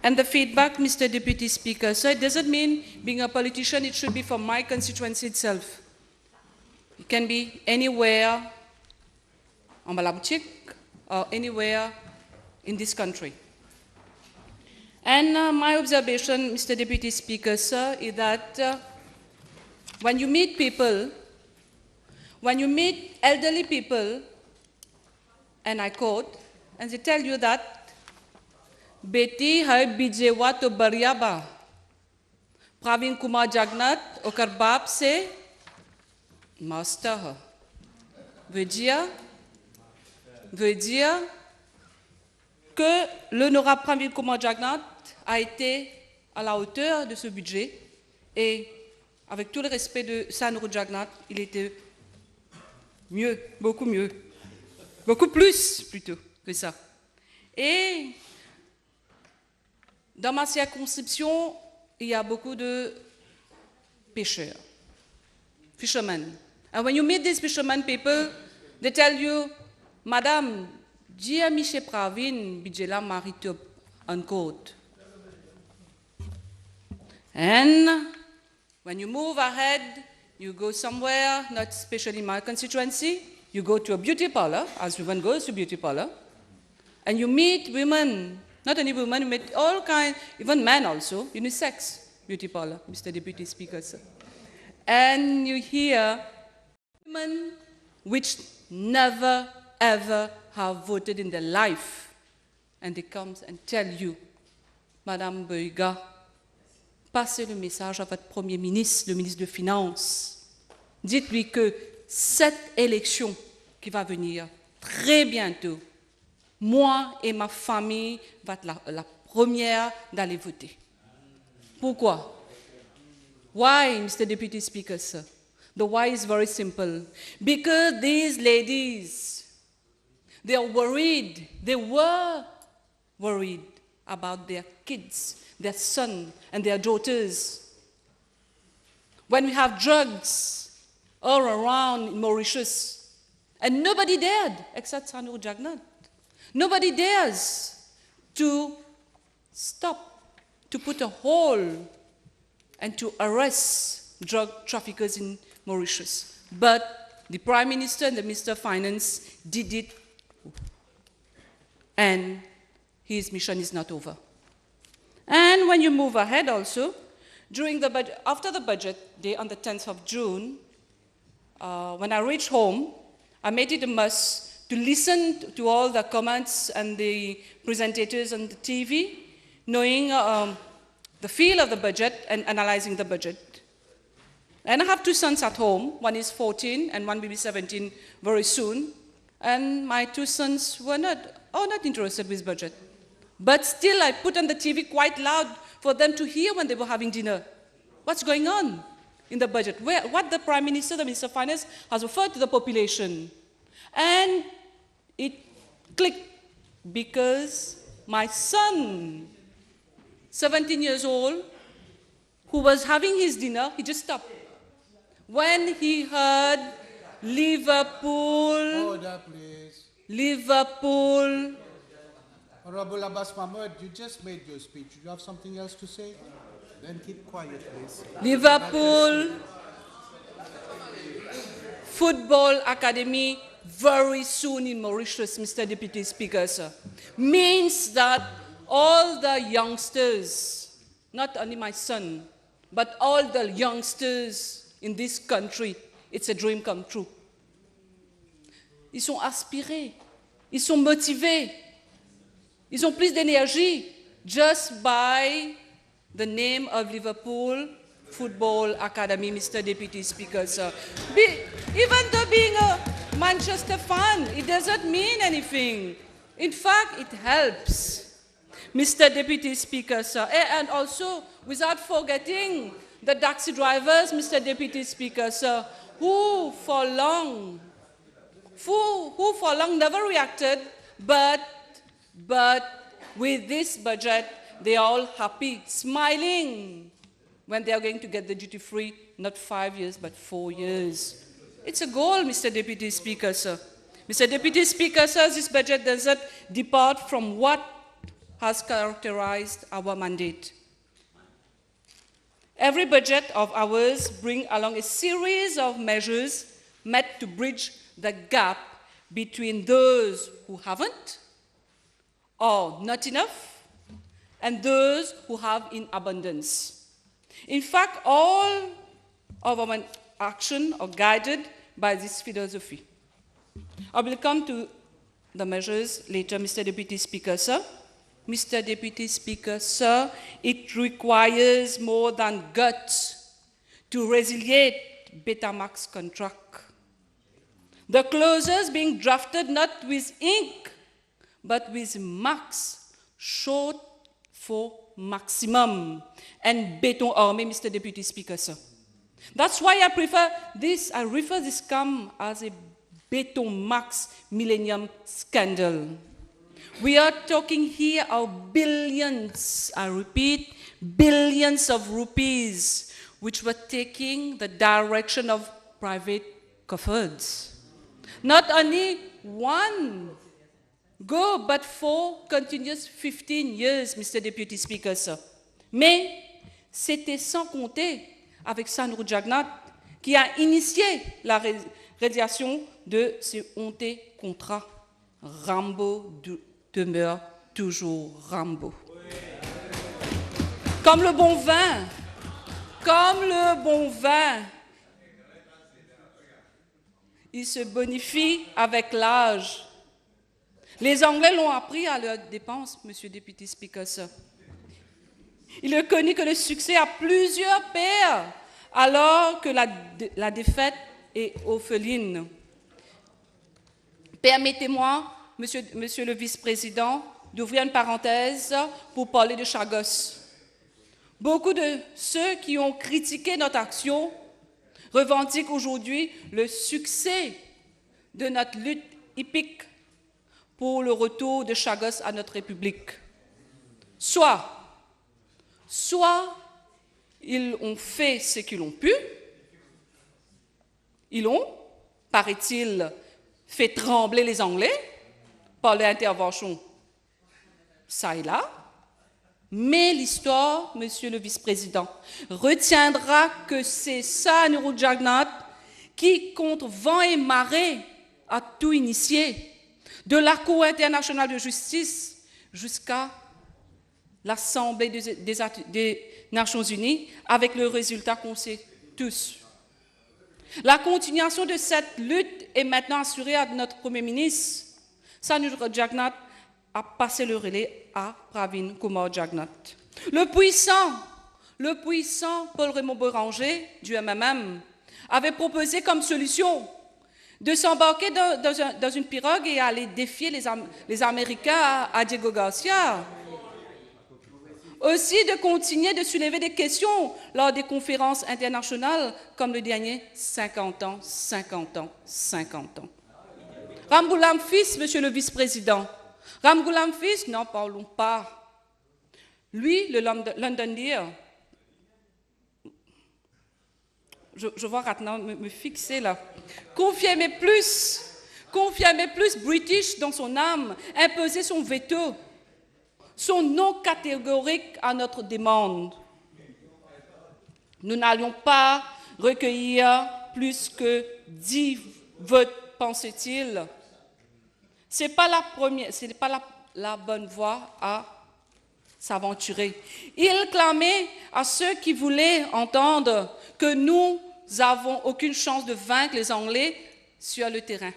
And the feedback, Mr. Deputy Speaker, so it doesn't mean being a politician, it should be from my constituency itself. It can be anywhere en la boutique or anywhere in this country. And my observation, Mr. Deputy Speaker, sir, is that when you meet people, when you meet elderly people, and I quote, and they tell you that, Beti hai bijewa to bariaba, Pravin Kumar Jagnat, okar baap se, master hai. Veut dire que l'honorable Pravin Kumar Jagnat a été à la hauteur de ce budget et avec tout le respect de Sandhya Jagnat, il était mieux, beaucoup plus plutôt que ça. Et dans ma circonscription, il y a beaucoup de pêcheurs, fishermen. And when you meet these fishermen people, they tell you, Madame, Dia Miche Pravin, Bijela Maritop, unquote. And when you move ahead, you go somewhere, not especially my constituency, you go to a beauty parlor, as women goes to beauty parlor, and you meet women, not only women, you meet all kinds, even men also, unisex beauty parlor, Mr. Deputy Speaker, sir. And you hear women which never, ever have voted in their life, and they come and tell you, Madame Boygah, passez le message à votre Premier ministre, le ministre des Finances. Dites-lui que cette élection qui va venir très bientôt, moi et ma famille va être la première d'aller voter. Pourquoi? Why, Mr. Deputy Speaker, sir? The why is very simple. Because these ladies, they are worried, they were worried about their kids, their son and their daughters. When we have drugs all around in Mauritius, and nobody dared, except Sandhya Jagnat, nobody dares to stop, to put a hold and to arrest drug traffickers in Mauritius. But the Prime Minister and the Minister of Finance did it, and his mission is not over. And when you move ahead also, during the budget, after the budget day on the 10th of June, when I reached home, I made it a must to listen to all the comments and the presentators on the TV, knowing the feel of the budget and analyzing the budget. And I have two sons at home. One is 14 and one will be 17 very soon. And my two sons were not interested with budget. But still, I put on the TV quite loud for them to hear when they were having dinner. What's going on in the budget? What the Prime Minister, the Minister of Finance, has offered to the population. And it clicked because my son, 17 years old, who was having his dinner, he just stopped. When he heard Liverpool, Order, please. Liverpool, Honorable Abbas Mahmoud, you just made your speech. Do you have something else to say? Then keep quiet, please. Liverpool Football Academy very soon in Mauritius, Mr. Deputy Speaker, sir, means that all the youngsters, not only my son, but all the youngsters in this country, it's a dream come true. Ils sont aspirés, ils sont motivés, ils ont plus d'énergie just by the name of Liverpool Football Academy, Mr. Deputy Speaker, sir. Even though being a Manchester fan, it doesn't mean anything. In fact, it helps, Mr. Deputy Speaker, sir. And also, without forgetting the taxi drivers, Mr. Deputy Speaker, sir, who for long never reacted, but with this budget, they are all happy, smiling when they are going to get the duty-free, not 5 years, but 4 years. It's a goal, Mr. Deputy Speaker, sir. Mr. Deputy Speaker, sir, this budget doesn't depart from what has characterized our mandate. Every budget of ours brings along a series of measures meant to bridge the gap between those who haven't or not enough and those who have in abundance. In fact, all of our action are guided by this philosophy. I will come to the measures later, Mr. Deputy Speaker, sir. Mr. Deputy Speaker, sir, it requires more than guts to resiliate Betamax contract. The clauses being drafted not with ink, but with max, short for maximum, and béton armé, Mr. Deputy Speaker, sir. That's why I refer this scam as a béton max millennium scandal. We are talking here of billions, I repeat, billions of rupees, which were taking the direction of private coffers. Not only one go, but for continuous 15 years, Mr. Deputy Speaker, sir. Mais c'était sans compter avec Sandhya Boygah qui a initié la résiliation de ces honteux contrats. Rambo demeure toujours Rambo. Comme le bon vin, il se bonifie avec l'âge. Les Anglais l'ont appris à leurs dépenses, Monsieur Deputy Speaker, sir. Il est connu que le succès a plusieurs pères, alors que la défaite est orpheline. Permettez-moi, monsieur le vice-président, d'ouvrir une parenthèse pour parler de Chagos. Beaucoup de ceux qui ont critiqué notre action revendiquent aujourd'hui le succès de notre lutte hippique pour le retour de Chagos à notre République. Soit ils ont fait ce qu'ils ont pu, ils ont, paraît-il, fait trembler les Anglais par leur intervention ça et là, mais l'histoire, monsieur le vice-président, retiendra que c'est Sandhya Boygah qui, contre vent et marée, a tout initié, de la Cour internationale de justice jusqu'à l'Assemblée des Nations Unies, avec le résultat qu'on sait tous. La continuation de cette lutte est maintenant assurée à notre Premier ministre. Sandhya Boygah a passé le relais à Pravin Kumar Jagnat. Le puissant Paul Raymond Béranger, du MMM, avait proposé comme solution de s'embarquer dans une pirogue et aller défier les Américains à Diego Garcia. Aussi de continuer de soulever des questions lors des conférences internationales comme le dernier 50 ans. Ramgoolam fils, monsieur le vice-président. Ramgoolam fils, n'en parlons pas. Lui, le Londonien, je vois maintenant me fixer là. Confirmez plus British dans son âme, imposer son veto, son non catégorique à notre demande. Nous n'allions pas recueillir plus que 10 votes, pensait-il. Ce n'est pas la bonne voie à s'aventurer. Il clamait à ceux qui voulaient entendre que nous n'avons aucune chance de vaincre les Anglais sur le terrain.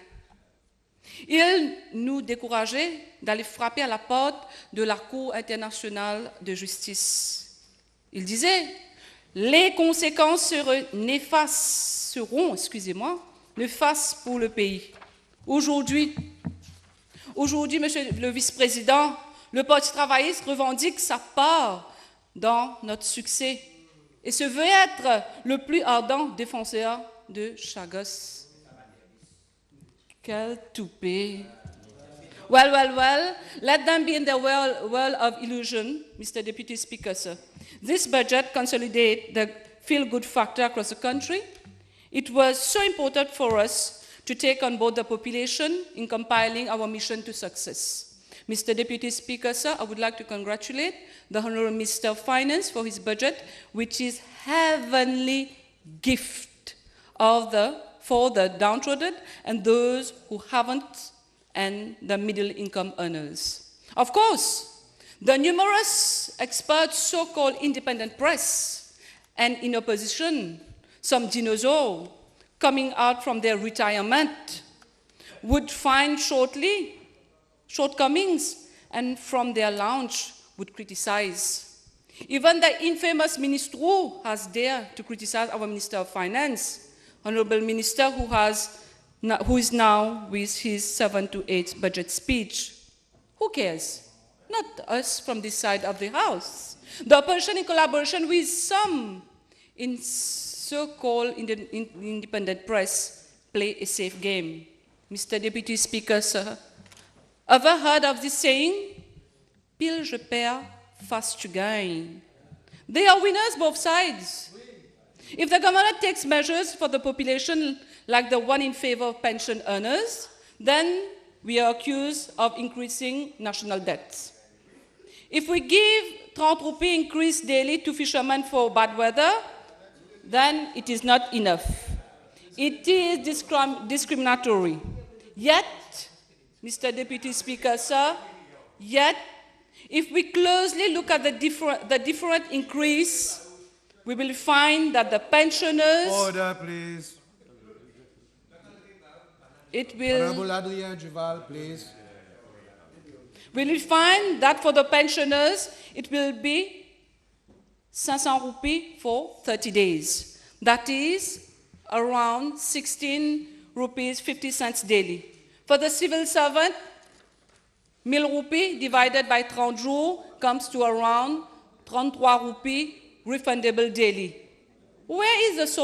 Il nous décourageait d'aller frapper à la porte de la Cour internationale de justice. Il disait, les conséquences seront néfastes pour le pays. Aujourd'hui, monsieur le vice-président, le Parti travailliste revendique sa part dans notre succès et se veut être le plus ardent défenseur de Chagos. Quel toupet. Well, let them be in the world of illusion, Mr. Deputy Speaker, sir. This budget consolidates the feel-good factor across the country. It was so important for us to take on board the population in compiling our mission to success. Mr. Deputy Speaker, sir, I would like to congratulate the Honourable Minister of Finance for his budget, which is heavenly gift for the downtrodden and those who haven't and the middle income earners. Of course, the numerous expert so-called independent press and in opposition, some dinosaurs coming out from their retirement would find shortcomings and from their lounge would criticize. Even the infamous Minister has dared to criticize our Minister of Finance, Honorable Minister who is now with his 7 to 8 budget speech. Who cares? Not us from this side of the house. The opposition in collaboration with some in so-called independent press play a safe game. Mr. Deputy Speaker, sir, ever heard of this saying? Pile je perds, face tu gagnes. They are winners both sides. If the government takes measures for the population like the one in favor of pension earners, then we are accused of increasing national debts. If we give 30 rupee increase daily to fishermen for bad weather, then it is not enough. It is discriminatory. Yet, Mr. Deputy Speaker, sir, if we closely look at the different increase, we will find that the pensioners... Order, please. Honorable Adrien Duval, please. We will find that for the pensioners, it will be 500 rupees for 30 days. That is around 16 rupees 50 cents daily. For the civil servant, 1000 rupees divided by 30 jours comes to around 33 rupees refundable daily. Where is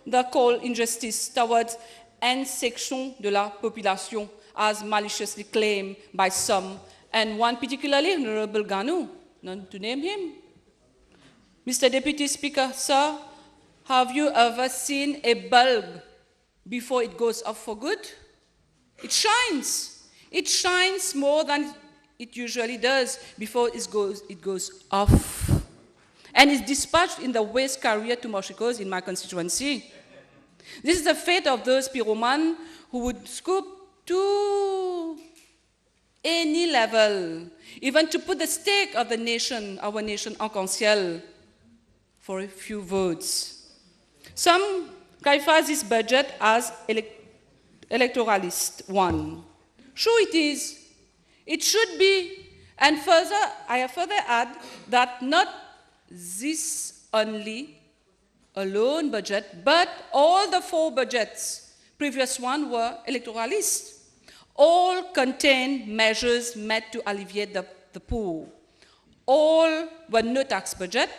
the cold injustice towards une section de la population, as maliciously claimed by some, and one particularly, Honorable Ganu, none to name him? Mr. Deputy Speaker, sir, have you ever seen a bulb before it goes off for good? It shines. It shines more than it usually does before it goes off. And is dispatched in the waste carrier to Moshikos in my constituency. This is the fate of those pyroman who would scoop to any level, even to put the stake of the nation, our nation, arc-en-ciel for a few votes. Some qualify this budget as electoralist one. Sure it is. It should be. And further, I further add that not this only alone budget, but all the 4 budgets, previous one were electoralist. All contained measures meant to alleviate the poor. All were no tax budget.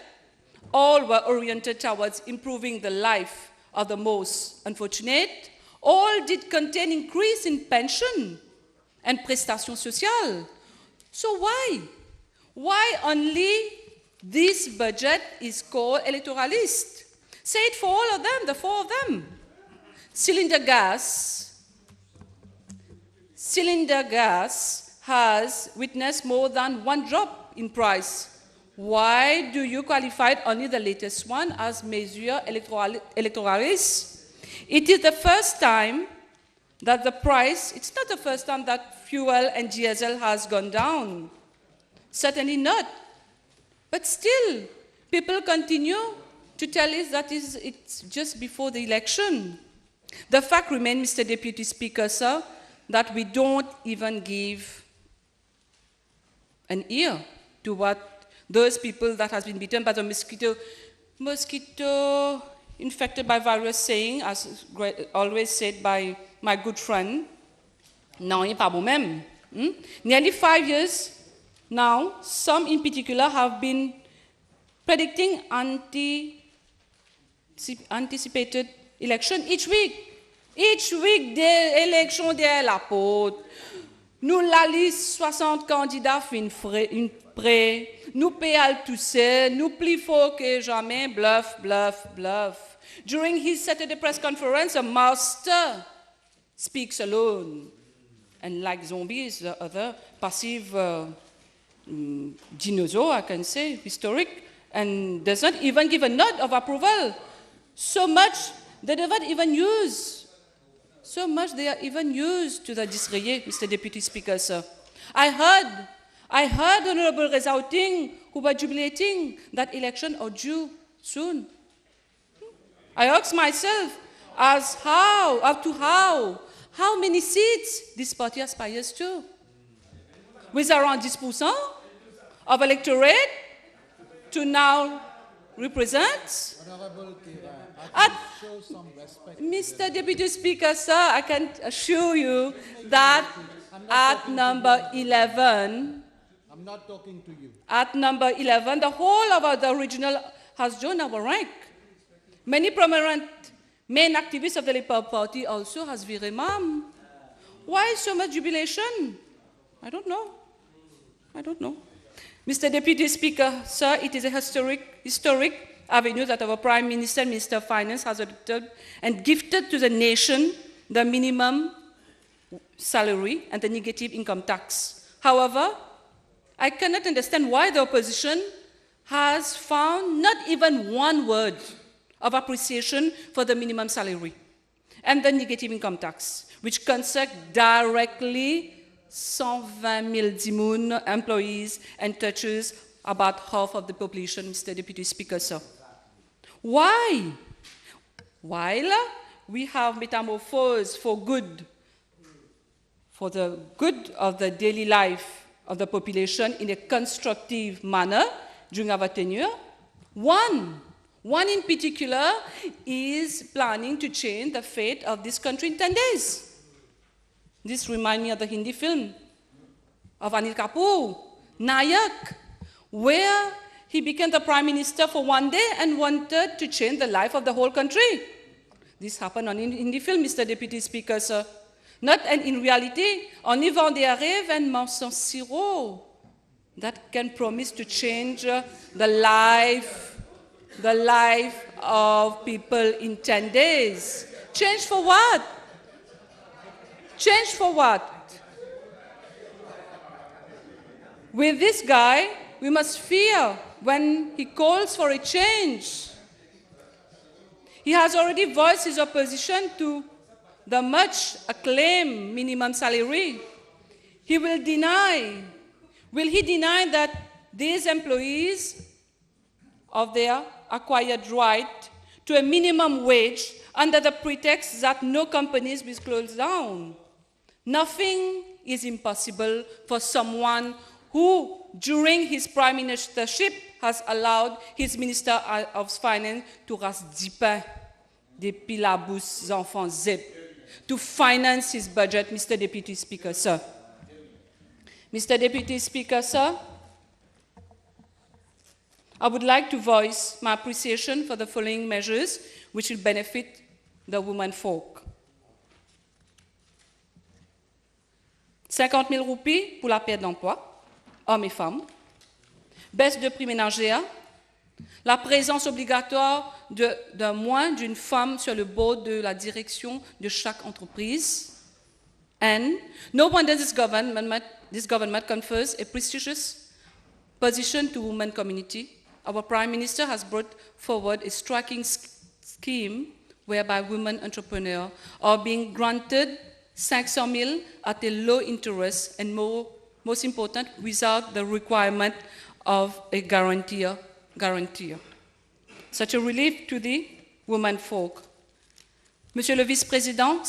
All were oriented towards improving the life of the most unfortunate. All did contain increase in pension and prestations sociales. So why? Why only this budget is called electoralist? Say it for all of them, the 4 of them. Cylinder gas has witnessed more than 1 drop in price. Why do you qualify only the latest one as mesure electoralist? It is the first time that the price, it's not the first time that fuel and diesel has gone down. Certainly not. But still, people continue to tell us that it's just before the election. The fact remains, Mr. Deputy Speaker, sir, that we don't even give an ear to what those people that has been bitten by the mosquito infected by virus saying, as always said by my good friend, non, pas vous-même. Nearly 5 years now, some in particular have been predicting anticipated election each week. Each week, des élections derrière la porte. Nous la liste 60 candidats fin prêt. Nous payons tout ça. Nous plus fort que jamais. Bluff, bluff, bluff. During his Saturday press conference, a master speaks alone. and like zombies, the other passive dinosaur, I can say, historic, and does not even give a nod of approval. So much they don't even use. So much they are even used to the disrayer, Mr. Deputy Speaker, sir. I heard Honorable Rezauting who were jubilating that election are due soon. I ask myself as how many seats this party aspires to. With around 10% of electorate to now represent. Show some respect. Mr. Deputy Speaker, sir, I can assure you that at number 11, I'm not talking to you. At number 11, the whole of the regional has joined our rank. Many prominent main activists of the Labour Party also has viré ma'am. Why so much jubilation? I don't know. Mr. Deputy Speaker, sir, it is a historic avenue that our Prime Minister and Minister of Finance has adopted and gifted to the nation the minimum salary and the negative income tax. However, I cannot understand why the opposition has found not even one word of appreciation for the minimum salary and the negative income tax, which concern directly 120,000 Dimoun employees and touches about half of the population, Mr. Deputy Speaker, sir. Why? While we have metamorphosed for the good of the daily life of the population in a constructive manner during our tenure, one in particular is planning to change the fate of this country in 10 days. This reminds me of the Hindi film of Anil Kapoor, Nayak, where he became the Prime Minister for one day and wanted to change the life of the whole country. This happened on Hindi film, Mr. Deputy Speaker, sir. Not in reality, only when they arrive and Monsant Siro that can promise to change the life of people in 10 days. Change for what? Change for what? With this guy, we must fear when he calls for a change. He has already voiced his opposition to the much acclaimed minimum salary. Will he deny that these employees of their acquired right to a minimum wage under the pretext that no companies will close down? Nothing is impossible for someone who, during his prime ministership, has allowed his Minister of Finance to ras 10 pains depuis la bouche enfants zip, to finance his budget, Mr. Deputy Speaker, sir. Mr. Deputy Speaker, sir, I would like to voice my appreciation for the following measures which will benefit the women folk. 50 000 roupies pour la perte d'emploi, hommes et femmes. Baisse de prix ménagère. La présence obligatoire d'un moins d'une femme sur le board de la direction de chaque entreprise. And no wonder this government confers a prestigious position to women community. Our Prime Minister has brought forward a striking scheme whereby women entrepreneurs are being granted 500 000 at a low interest and most important, without the requirement of a guarantor. Such a relief to the women folk. Monsieur le Vice-président,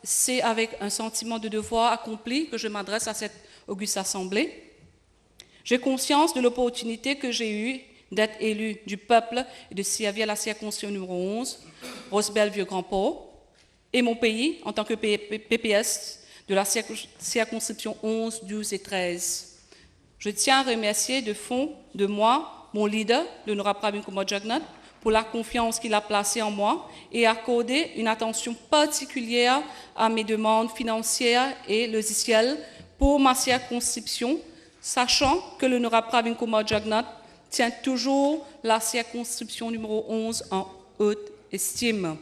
c'est avec un sentiment de devoir accompli que je m'adresse à cette auguste assemblée. J'ai conscience de l'opportunité que j'ai eue d'être élu du peuple et de servir la circonscription numéro 11, Rosebelle-Vieux-Grand-Port, et mon pays en tant que PPS de la circonscription 11, 12 et 13. Je tiens à remercier de fond de moi mon leader, l'honorable Pravin Kumar Jagnat, pour la confiance qu'il a placée en moi et accorder une attention particulière à mes demandes financières et logicielles pour ma circonscription, sachant que l'honorable Pravin Kumar Jagnat tient toujours la circonscription numéro 11 en haute estime.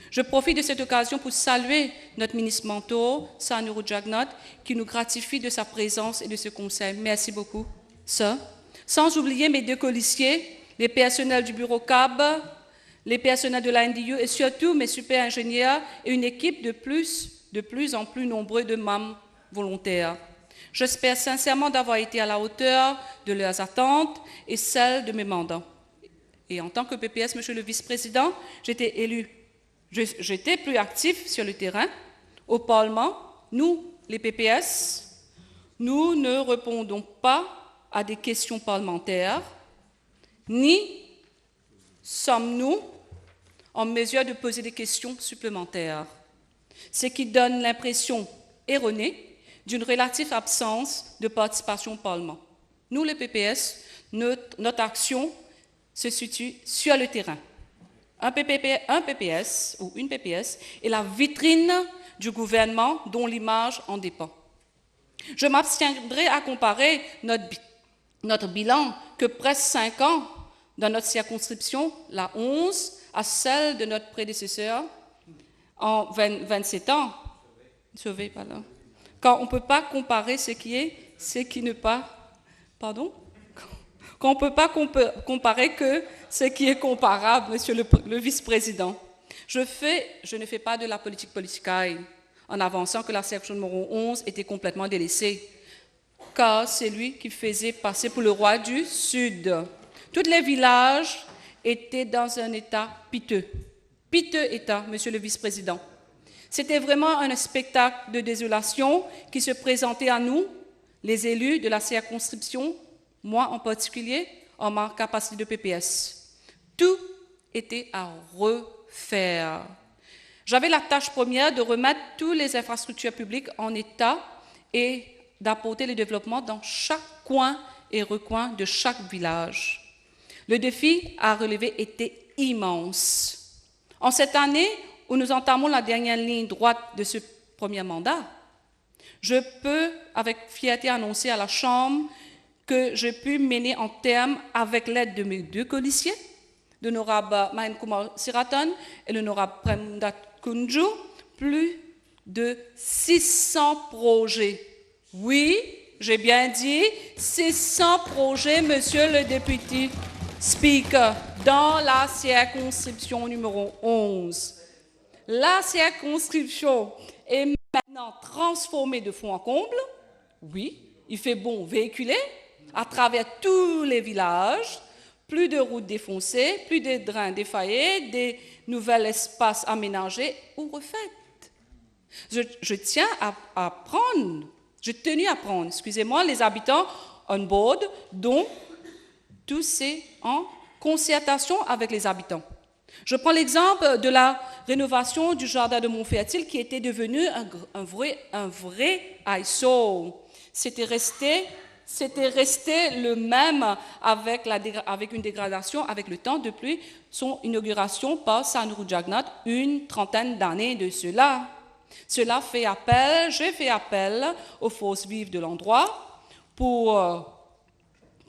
Je profite de cette occasion pour saluer notre ministre mentor, Sandhya Boygah, qui nous gratifie de sa présence et de ce conseil. Merci beaucoup, sir. Sans oublier mes 2 colistiers, les personnels du bureau CAB, les personnels de la NDU et surtout mes super ingénieurs et une équipe de plus en plus nombreux de membres volontaires. J'espère sincèrement d'avoir été à la hauteur de leurs attentes et celles de mes mandats. Et en tant que PPS, Monsieur le Vice-président, j'étais élu. J'étais plus actif sur le terrain. Au Parlement, nous, les PPS, nous ne répondons pas à des questions parlementaires, ni sommes-nous en mesure de poser des questions supplémentaires, ce qui donne l'impression erronée d'une relative absence de participation au Parlement. Nous, les PPS, notre action se situe sur le terrain. Un PPS ou une PPS est la vitrine du gouvernement dont l'image en dépend. Je m'abstiendrai à comparer notre bilan que presque 5 ans dans notre circonscription, la 11, à celle de notre prédécesseur en 27 ans. Sauvé, pardon. Quand on ne peut pas comparer ce qui n'est pas... Pardon? Quand on ne peut pas comparer que ce qui est comparable, Monsieur le Vice-président. Je ne fais pas de la politique politicaille en avançant que la section numéro 11 était complètement délaissée, car c'est lui qui faisait passer pour le roi du Sud. Tous les villages étaient dans un état piteux. Piteux état, Monsieur le Vice-président. C'était vraiment un spectacle de désolation qui se présentait à nous, les élus de la circonscription, moi en particulier, en ma capacité de PPS. Tout était à refaire. J'avais la tâche première de remettre toutes les infrastructures publiques en état et d'apporter le développement dans chaque coin et recoin de chaque village. Le défi à relever était immense. En cette année où nous entamons la dernière ligne droite de ce premier mandat, je peux avec fierté annoncer à la Chambre que j'ai pu mener en terme avec l'aide de mes 2 colistiers, l'honorable Mahin Kumar Siratan et l'honorable Premdat Kunju, plus de 600 projets. Oui, j'ai bien dit 600 projets, Monsieur le député Speaker, dans la circonscription numéro 11. La circonscription est maintenant transformée de fond en comble. Oui, il fait bon véhiculer à travers tous les villages, plus de routes défoncées, plus de drains défaillés, des nouveaux espaces aménagés ou refaits. Je tiens à prendre, j'ai tenu à prendre, excusez-moi, les habitants on board, dont tout c'est en concertation avec les habitants. Je prends l'exemple de la rénovation du jardin de Montfertil qui était devenu un vrai eyesore. C'était resté le même avec une dégradation avec le temps depuis son inauguration par Sandhya Boygah une trentaine d'années de cela. J'ai fait appel aux forces vives de l'endroit pour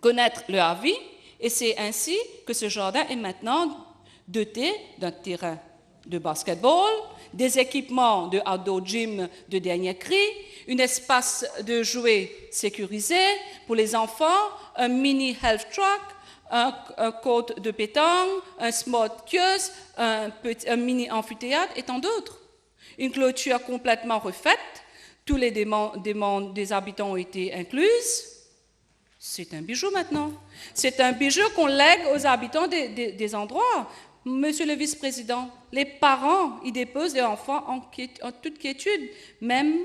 connaître leur avis et c'est ainsi que ce jardin est maintenant doté d'un terrain de basketball, des équipements de outdoor gym de dernier cri, un espace de jouets sécurisé pour les enfants, un mini health truck, un court de pétanque, un smart kiosque, un mini amphithéâtre et tant d'autres. Une clôture complètement refaite, tous les demandes des habitants ont été incluses. C'est un bijou maintenant. C'est un bijou qu'on lègue aux habitants des endroits. Monsieur le vice-président, les parents y déposent des enfants en toute quiétude, même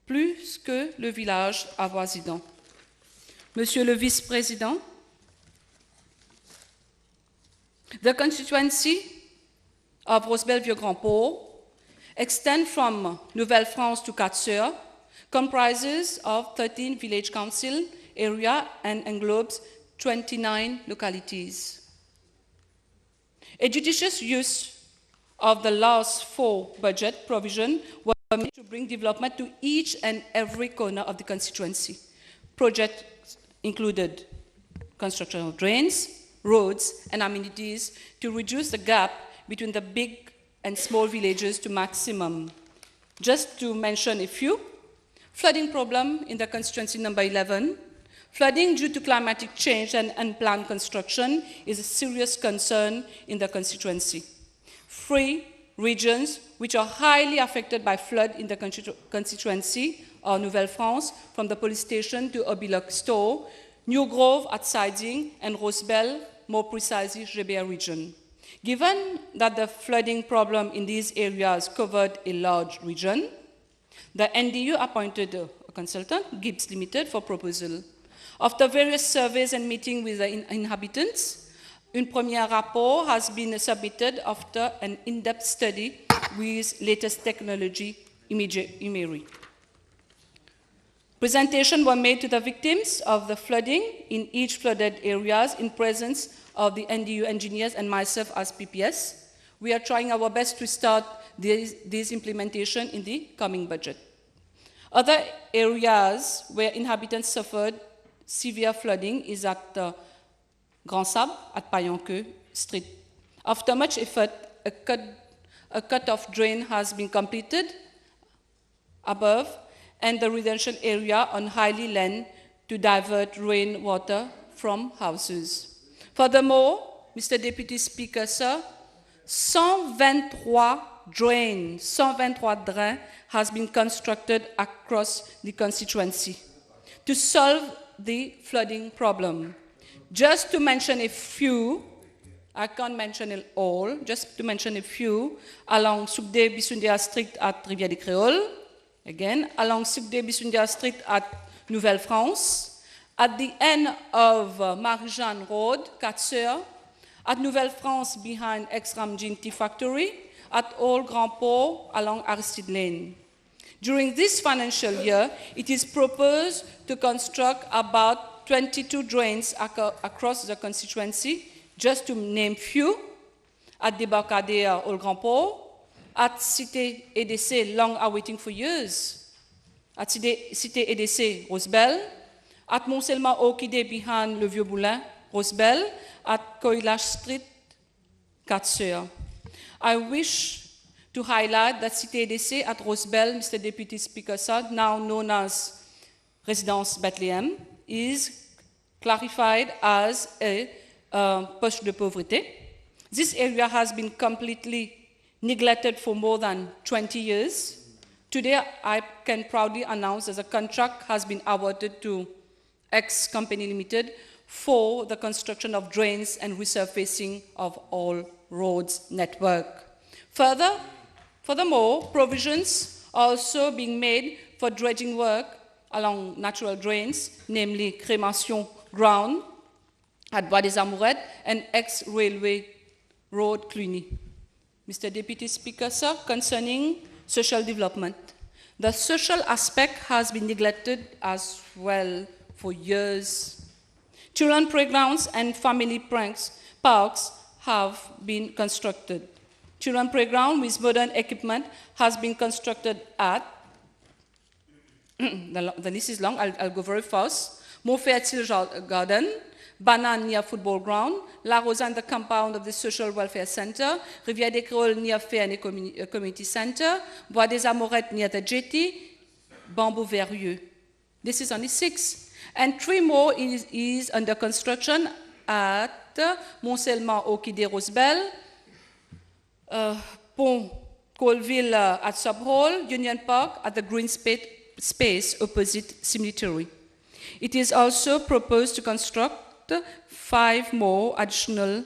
plus que le village avoisinant. Monsieur le vice-président, the constituency of Rosebelle-Vieux-Grand-Port extends from Nouvelle-France to Quatre-Sœurs, comprises of 13 village council area and englobes 29 localities. A judicious use of the last 4 budget provision was made to bring development to each and every corner of the constituency. Projects included construction of drains, roads, and amenities to reduce the gap between the big and small villages to maximum. Just to mention a few, flooding problem in the constituency number 11. Flooding due to climatic change and unplanned construction is a serious concern in the constituency. 3 regions which are highly affected by flood in the constituency are Nouvelle-France, from the police station to Obiloc store, New Grove at Siding, and Rosebel, more precisely GBR region. Given that the flooding problem in these areas covered a large region, the NDU appointed a consultant, Gibbs Limited, for proposal. After various surveys and meetings with the inhabitants, un premier rapport has been submitted after an in-depth study with latest technology imagery. Presentations were made to the victims of the flooding in each flooded areas in presence of the NDU engineers and myself as PPS. We are trying our best to start this implementation in the coming budget. Other areas where inhabitants suffered severe flooding is at Grand Sable, at Payanqueux Street. After much effort, a cut-off drain has been completed above, and the residential area on Highly Land to divert rainwater from houses. Furthermore, Mr. Deputy Speaker, sir, 123 drains has been constructed across the constituency to solve the flooding problem. Just to mention a few, I can't mention it all, just to mention a few, along Soukde Bissundia Street at Rivière-des-Créoles, again, along Soukde Bissundia Street at Nouvelle-France, at the end of Marie-Jeanne Road, Quatre-Sœurs, at Nouvelle-France behind ex-Ramjin Tea Factory, at Old Grand Port along Aristide Lane. During this financial year, it is proposed to construct about 22 drains across the constituency, just to name few, at Débarcadère Old Grand Port, at Cité EDC, long awaiting for years, at Cité EDC Rosebel, at Mont-Selma Orchidée behind Le Vieux Boulin, Rosebel, at Coillage Street, Quatre-Sœurs. I wish to highlight that Cité EDC at Rosebel, Mr. Deputy Speaker, sir, now known as Résidence Bethlehem, is clarified as a poche de pauvreté. This area has been completely neglected for more than 20 years. Today, I can proudly announce that a contract has been awarded to X Company Limited for the construction of drains and resurfacing of all roads network. Furthermore, provisions are also being made for dredging work along natural drains, namely Crémation Ground at Bois des Amourettes and ex-railway road Cluny. Mr. Deputy Speaker, sir, concerning social development, the social aspect has been neglected as well for years. Children playgrounds and family parks have been constructed. Children playground with modern equipment has been constructed at, the list is long, I'll go very fast, Montfertil Garden, Banane near football ground, La Rosanne, the compound of the social welfare center, Rivière-des-Créoles near Fair and Community Center, Bois des Amourettes near the jetty, Bambou Verrieux. This is only 6. And 3 more is under construction at Mont-Selma Orchidée Rosebel, Pont Colville at Subhall, Union Park at the green space opposite cemetery. It is also proposed to construct 5 more additional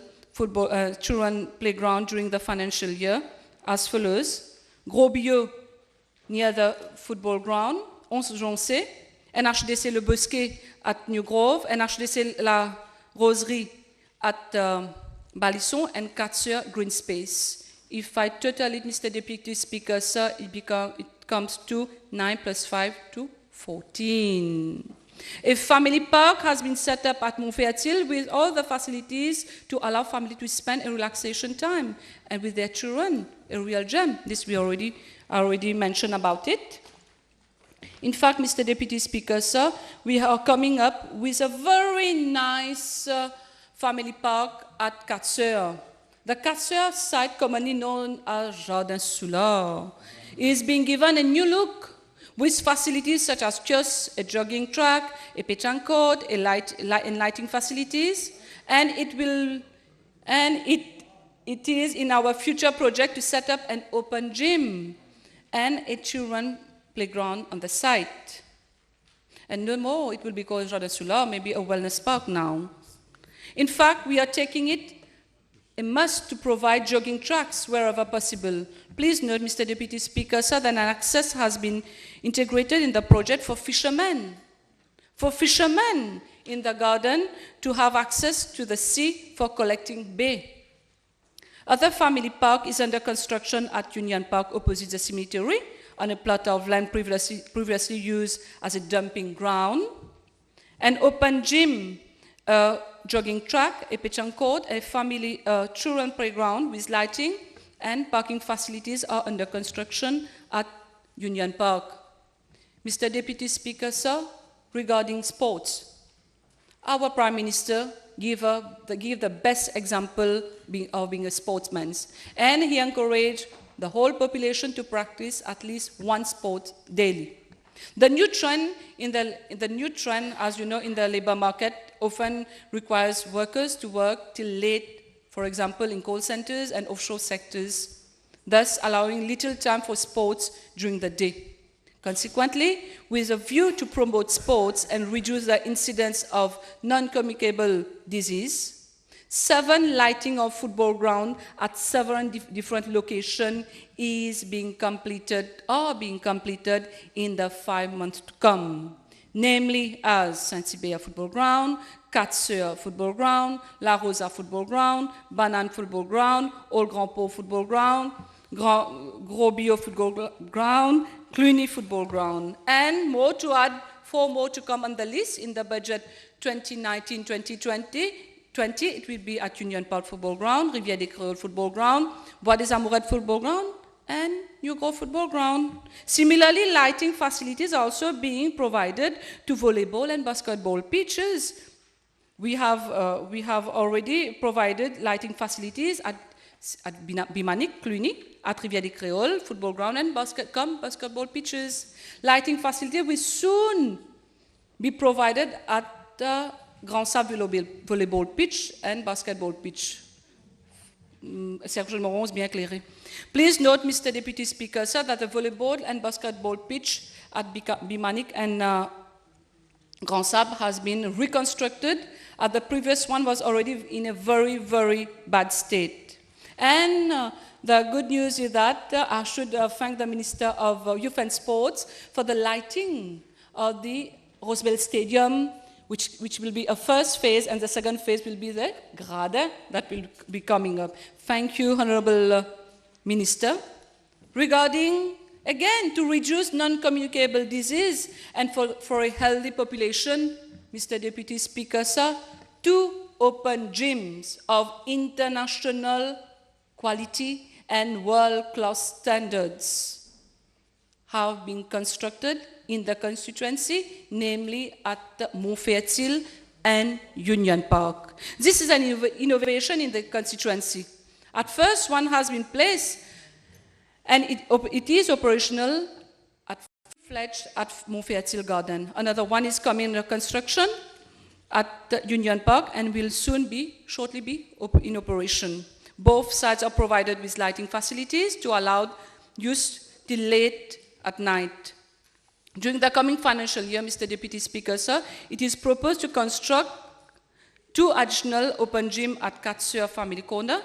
children playground during the financial year as follows: Gros Bio near the football ground, 11 Joncé, NHDC Le Bosquet at New Grove, NHDC La Roserie at Balisson, and Quatre-Sœurs Green Space. If I total it, Mr. Deputy Speaker, sir, it comes to 9 plus 5 to 14. A family park has been set up at Montfertil with all the facilities to allow family to spend a relaxation time and with their children, a real gem. This we already mentioned about it. In fact, Mr. Deputy Speaker, sir, we are coming up with a very nice family park at Quatre-Sœurs. The Casseur site, commonly known as Jardin Soulard, is being given a new look with facilities such as kiosks, a jogging track, a pétanque court, and lighting facilities, and it is in our future project to set up an open gym and a children playground on the site. And no more, it will be called Jardin Soulard, maybe a wellness park now. In fact, we are taking it a must to provide jogging tracks wherever possible. Please note, Mr. Deputy Speaker, sir, that an access has been integrated in the project for fishermen. For fishermen in the garden to have access to the sea for collecting bait. Other family park is under construction at Union Park opposite the cemetery on a plot of land previously used as a dumping ground. An open gym, jogging track, a pétanque court, a family children playground with lighting and parking facilities are under construction at Union Park. Mr. Deputy Speaker, sir, regarding sports, our Prime Minister gave the best example of being a sportsman, and he encouraged the whole population to practice at least one sport daily. The new trend, as you know, in the labor market often requires workers to work till late, for example, in call centers and offshore sectors, thus allowing little time for sports during the day. Consequently, with a view to promote sports and reduce the incidence of non-communicable disease, 7 lighting of football ground at 7 different locations is being completed in the 5 months to come, namely as Saint-Hubert football ground, Quatre-Sœurs football ground, La Rosa football ground, Banane football ground, Old Grand Port football ground, Gros Bio football ground, Cluny football ground, and more to add, 4 more to come on the list in the budget 2019-2020. It will be at Union Park football ground, Rivière des Créoles football ground, Bois des Amourettes football ground, and New Grove football ground. Similarly, lighting facilities are also being provided to volleyball and basketball pitches. We have already provided lighting facilities at Bimanic, Cluny, at Rivière des Créoles football ground, and basketball pitches. Lighting facility will soon be provided at the Grand Sable volleyball pitch and basketball pitch. Serge Moron is bien éclairé. Please note, Mr. Deputy Speaker, sir, that the volleyball and basketball pitch at Bimanic and Grand Sable has been reconstructed, as the previous one was already in a very, very bad state. And the good news is that I should thank the Minister of Youth and Sports for the lighting of the Roosevelt Stadium, which will be a first phase, and the second phase will be the Grade that will be coming up. Thank you, Honorable Minister. Regarding, again, to reduce non-communicable disease and for a healthy population, Mr. Deputy Speaker, sir, 2 open gyms of international quality and world-class standards have been constructed in the constituency, namely at Montfertil and Union Park. This is an innovation in the constituency. At first, one has been placed, and it is operational full-fledged at Montfertil Garden. Another one is coming under construction at Union Park and will shortly be in operation. Both sites are provided with lighting facilities to allow use till late at night. During the coming financial year, Mr. Deputy Speaker, sir, it is proposed to construct 2 additional open gyms at Quatre-Sœurs Family Corner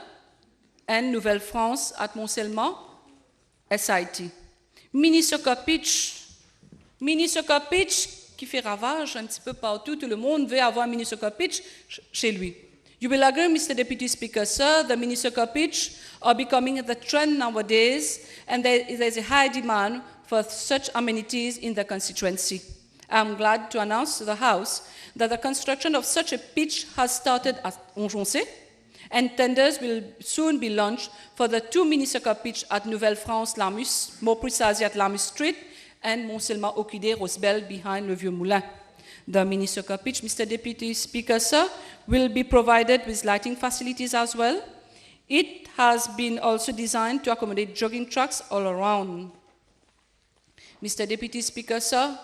and Nouvelle-France at Mont-Selman, SIT. Mini-soccer pitch qui fait ravage un petit peu partout. Tout le monde veut avoir un mini-soccer pitch chez lui. You will agree, Mr. Deputy Speaker, sir, the mini-soccer pitch are becoming the trend nowadays, and there is a high demand for such amenities in the constituency. I'm glad to announce to the House that the construction of such a pitch has started at Onjoncé, and tenders will soon be launched for the 2 mini-soccer pitch at Nouvelle-France, Lamus, more precisely at Lamus Street, and Mont-Selman-Oquidé, Rosebel, behind Le Vieux Moulin. The mini-soccer pitch, Mr. Deputy Speaker, sir, will be provided with lighting facilities as well. It has been also designed to accommodate jogging tracks all around. Mr. Deputy Speaker, sir,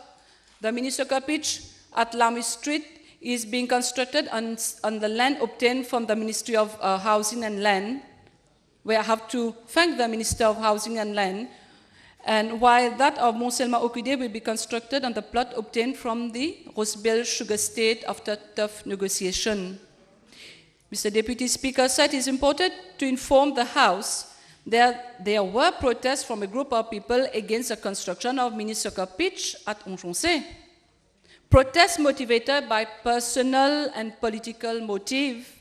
the mini-soccer pitch at Lamy Street is being constructed on the land obtained from the Ministry of Housing and Land, where I have to thank the Minister of Housing and Land, and while that of Mont-Selma-Okude will be constructed on the plot obtained from the Rosebel Sugar Estate after tough negotiation. Mr. Deputy Speaker said it is important to inform the House that there were protests from a group of people against the construction of mini-soccer pitch at Onjonce. Protests motivated by personal and political motive.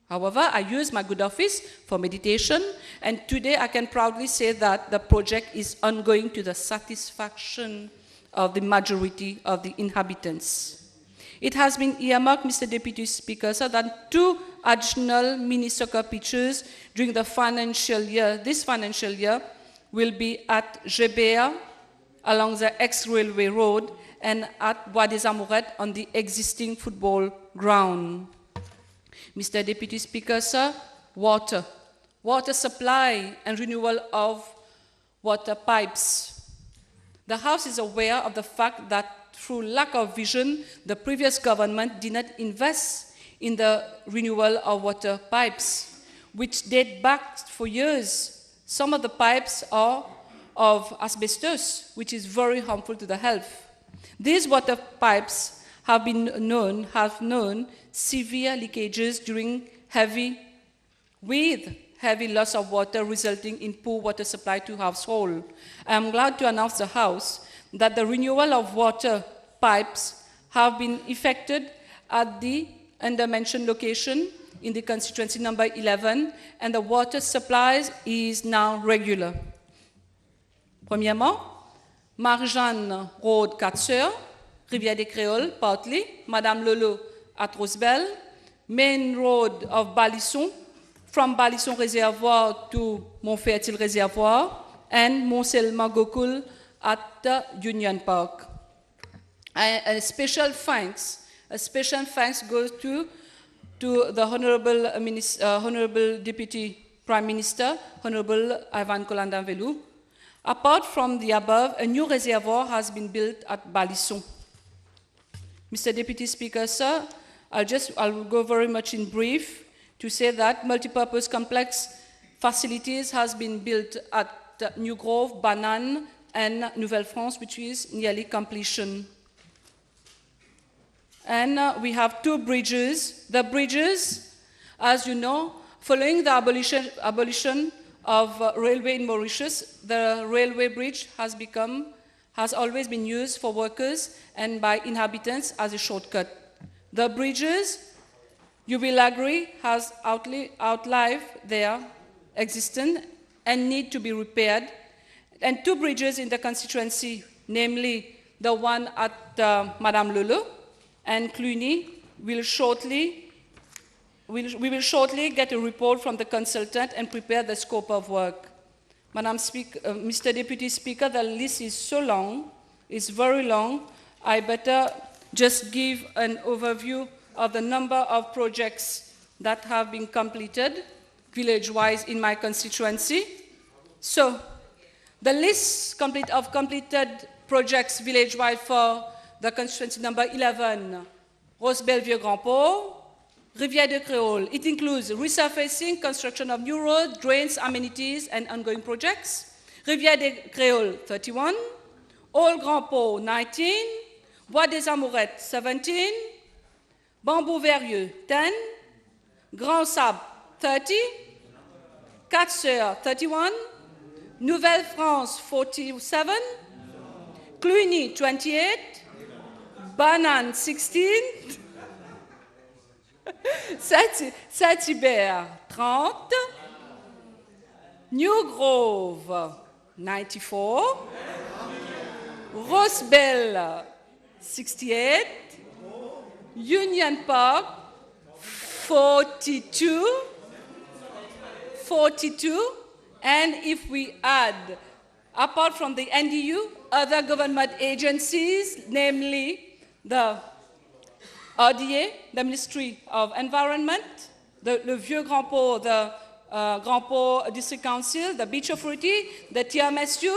However, I use my good office for meditation, and today I can proudly say that the project is ongoing to the satisfaction of the majority of the inhabitants. It has been earmarked, Mr. Deputy Speaker, so that 2 additional mini-soccer pitches during the financial year, this financial year, will be at Gebea along the ex-railway road and at Bois des Amourettes on the existing football ground. Mr. Deputy Speaker, sir, water supply and renewal of water pipes. The House is aware of the fact that through lack of vision, the previous government did not invest in the renewal of water pipes, which date back for years. Some of the pipes are of asbestos, which is very harmful to the health. These water pipes have known severe leakages during heavy loss of water, resulting in poor water supply to households. I am glad to announce the House that the renewal of water pipes have been effected at the undermentioned location in the constituency number 11, and the water supplies is now regular. Premièrement, Marie-Jeanne Road, 4 Sœurs, Rivière des Créoles, partly, Madame Lolo at Rosebel, Main Road of Balisson, from Balisson Reservoir to Montfertil Reservoir, and Mont-Selma Gokul at Union Park. A special thanks goes to the Honorable Deputy Prime Minister, Honorable Ivan Kolandan-Velou. Apart from the above, a new reservoir has been built at Balisson. Mr. Deputy Speaker, sir, I'll go very much in brief to say that multipurpose complex facilities has been built at New Grove, Banane, and Nouvelle-France, which is nearly completion. And we have 2 bridges. The bridges, as you know, following the abolition of railway in Mauritius, the railway bridge has always been used for workers and by inhabitants as a shortcut. The bridges, you will agree, has outlived their existence and need to be repaired. And 2 bridges in the constituency, namely the one at Madame Lolo and Cluny, we will shortly get a report from the consultant and prepare the scope of work. Mr. Deputy Speaker, the list is so long, it's very long. I better just give an overview of the number of projects that have been completed village-wise in my constituency. So, the list of completed projects village-wide for the constituency number 11, Rosebel Vieux-Grand Port, Rivière de Créole. It includes resurfacing, construction of new roads, drains, amenities, and ongoing projects. Rivière de Créole, 31. Old Grand Port, 19. Bois des Amourettes, 17. Bambou Verrieux, 10. Grand Sable, 30. 4 Sœurs, 31. Nouvelle-France, 47. Cluny, 28. Banane, 16. Saint-Hubert, 30. New Grove, 94. Rosebel, 68. Union Park, 42. And if we add, apart from the NDU, other government agencies, namely the RDA, the Ministry of Environment, le Vieux Grand Port, the Grand Port District Council, the Beach Authority, the TMSU,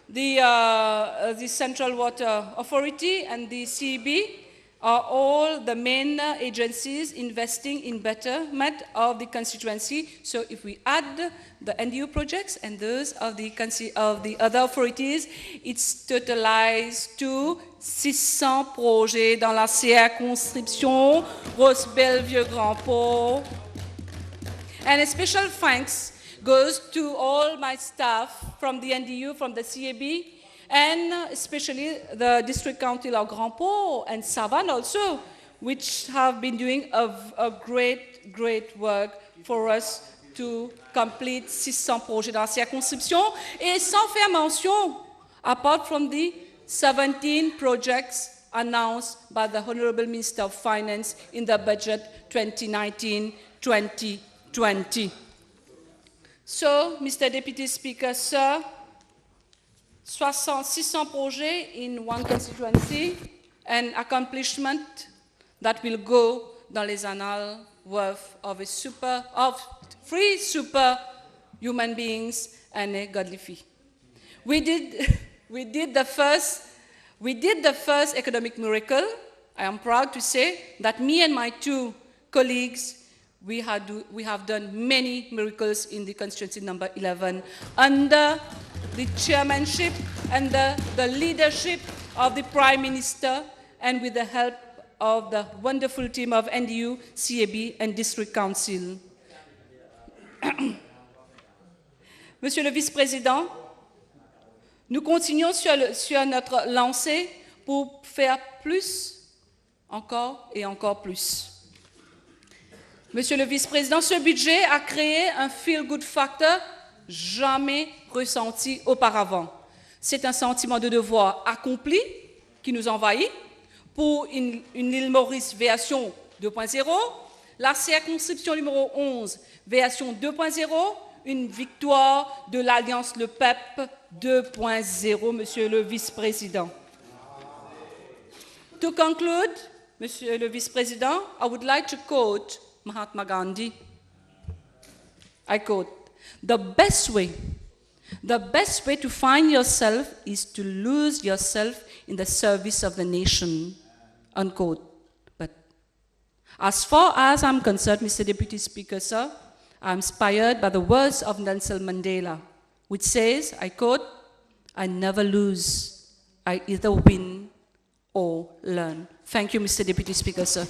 the Central Water Authority, and the CEB are all the main agencies investing in betterment of the constituency. So if we add the NDU projects and those of the other authorities, it's totalized to 600 projets dans la circonscription Rose-Bellevue-Grand-Port. And a special thanks goes to all my staff from the NDU, from the CAB, and especially the District Council of Grand Port and Savane also, which have been doing a great, great work for us to complete 600 projets dans la circonscription, et sans faire mention, apart from the 17 projects announced by the Honorable Minister of Finance in the budget 2019-2020. So, Mr. Deputy Speaker, sir, 600 projects in one constituency, an accomplishment that will go dans les annales worth of three super human beings and a godly fee. We did the first economic miracle. I am proud to say that me and my two colleagues, we have done many miracles in the constituency number 11 under the chairmanship and the leadership of the Prime Minister, and with the help of the wonderful team of NDU, CAB, and District Council. Monsieur le Vice-président, nous continuons sur notre lancée pour faire plus, encore et encore plus. Monsieur le Vice-président, ce budget a créé un feel-good factor jamais ressenti auparavant. C'est un sentiment de devoir accompli qui nous envahit pour une île Maurice version 2.0, la circonscription numéro 11 version 2.0, une victoire de l'Alliance Le PEP 2.0, Monsieur le Vice-président. To conclude, Monsieur le Vice-président, I would like to quote Mahatma Gandhi. I quote, the best way to find yourself is to lose yourself in the service of the nation, unquote. But as far as I'm concerned, Mr. Deputy Speaker, sir, I'm inspired by the words of Nelson Mandela, which says, I quote, I never lose, I either win or learn. Thank you, Mr. Deputy Speaker, sir.